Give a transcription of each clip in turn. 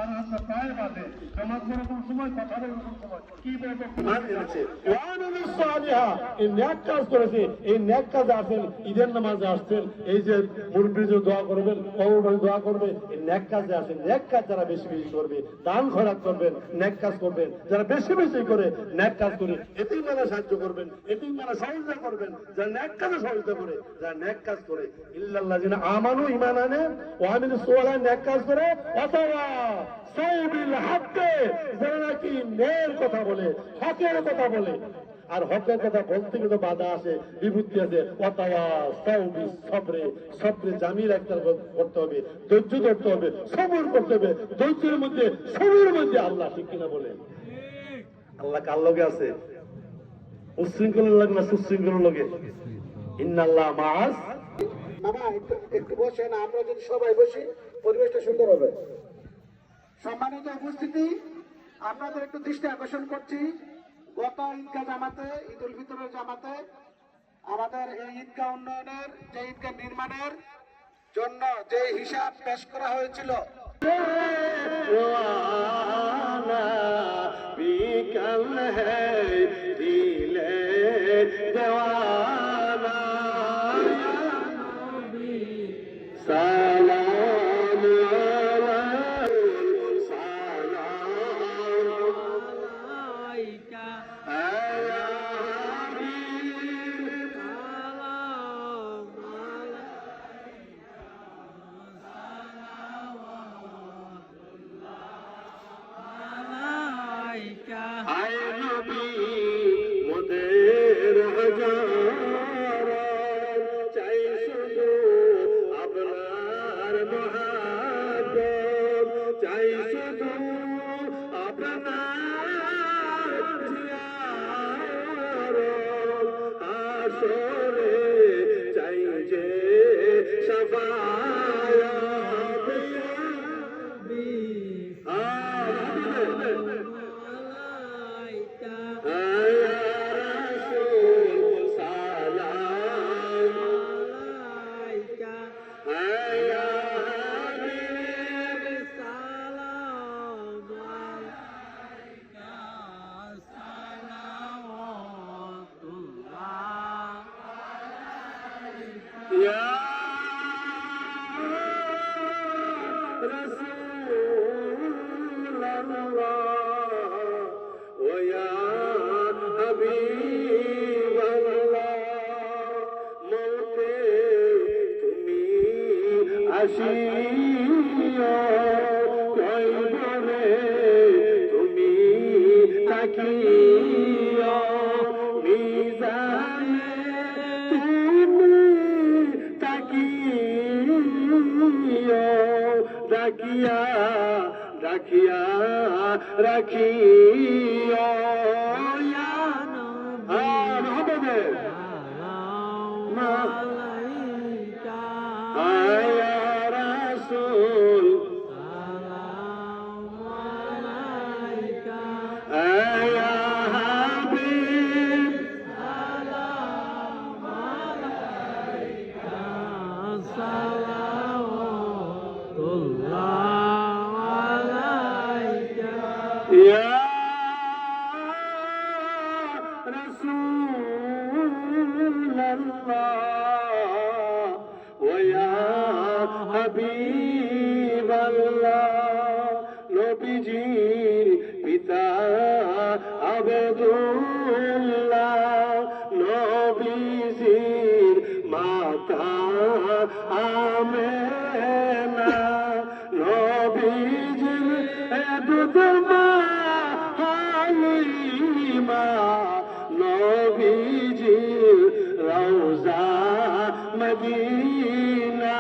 তারা হচ্ছে পায়ে বাঁধে, নামাজ পড়ার সময়, কথা বলার সময় কি বলবো এই ন্যাক কাজ করেছে, এই ন্যাক কাজে আসেন, ঈদের নামাজে আসছেন, এই যে মুরব্বীর যে দোয়া করবেন, কবরবাড়ি দোয়া করবে, এই ন্যাক কাজে আসেন। ন্যাক কাজ যারা বেশি বেশি করবে, দান খয়রাত করবেন, ন্যাক কাজ করবেন, যারা বেশি বেশি করে ন্যাক কাজ করে এতিমখানা সাহায্য করবেন, এতিমখানা সহযোগিতা করবেন, যারা ন্যাক কাজে সহযোগিতা করে, যারা ন্যাক কাজ করে, ইল্লাল্লাযিনা আমানু ঈমান আনে ওয়া আমিলুস সালিহাত ন্যাক কাজ করে, অথবা সাইবিল হককে যারা নাকি ন্যায়ের কথা বলে, হকের কথা বলে। আর হকের কথা বলতে গেলে বাধা আছে, বিভূতি আছে, অথবা সাউবি সবরে, সবরে জামিল একটা করতে হবে, ধৈর্য ধরতে হবে, সবর করতে হবে, ধৈর্যের মধ্যে সবরের মধ্যে আল্লাহ ঠিক কিনা বলে। আল্লাহ কার লগে আছে? উশৃঙ্খলের লাগে না সুশৃঙ্খলের লগে? ইন্নাল্লাহ মাআস। মামা একটু বসেন, আমরা যদি সবাই বসি পরিবেশটা সুন্দর হবে। সম্মানিত উপস্থিতি, আপনাদের একটু দৃষ্টি আকর্ষণ করছি, গত ঈদগাহ জামাতে, ঈদ উল ফিতরের জামাতে আমাদের এই ঈদগাহ উন্নয়নের, যে ঈদগাহ নির্মাণের জন্য যে হিসাব পেশ করা হয়েছিল, তুমি তাকিও মিজানে, তুমি তাকিও রাখিয়া রাখিয়া রাখিও নবীজির পিতা আবদুল্লাহ, নবীজির মাতা আমেনা, নবীজির দুধের মা হালিমা, নবীজির রওজা মদিনা।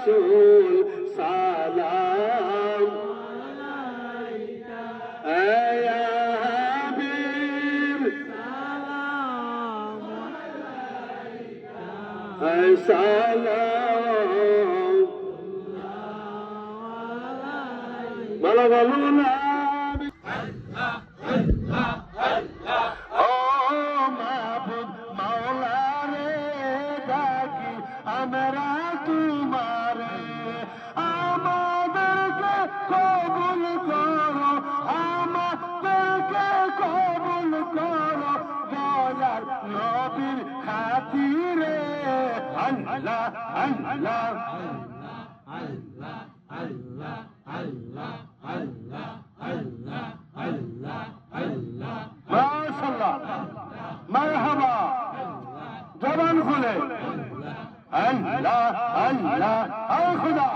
রসুল সালাম আলাইকা, ইয়া হাবিব সালাম আলাইকা, সালাম মালা বলুন ও মাবুদ আমরা তোমারে আমাদেরকে কবুল করো, আমাদেরকে কবুল করো দয়ার নবীর খাতিরে। আল্লাহ আল্লাহ মাশাআল্লাহ, মারহাবা, জবান খুলে আল্লাহ আল্লাহ আয় খুদা।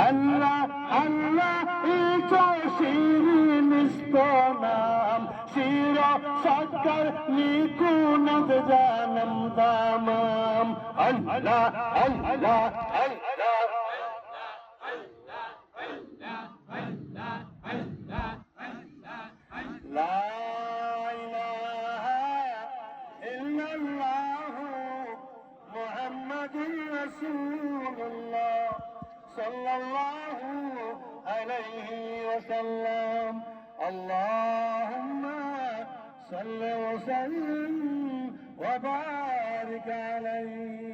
আল্লাহ আল্লাহ ইতো শিরিন নাম, শির সৎকর নিকুনত জানম দামাম। আল্লাহ আল্লাহ আল্লাহ لا إله إلا الله محمد رسول الله صلى الله عليه وسلم اللهم صل وسلم وبارك عليه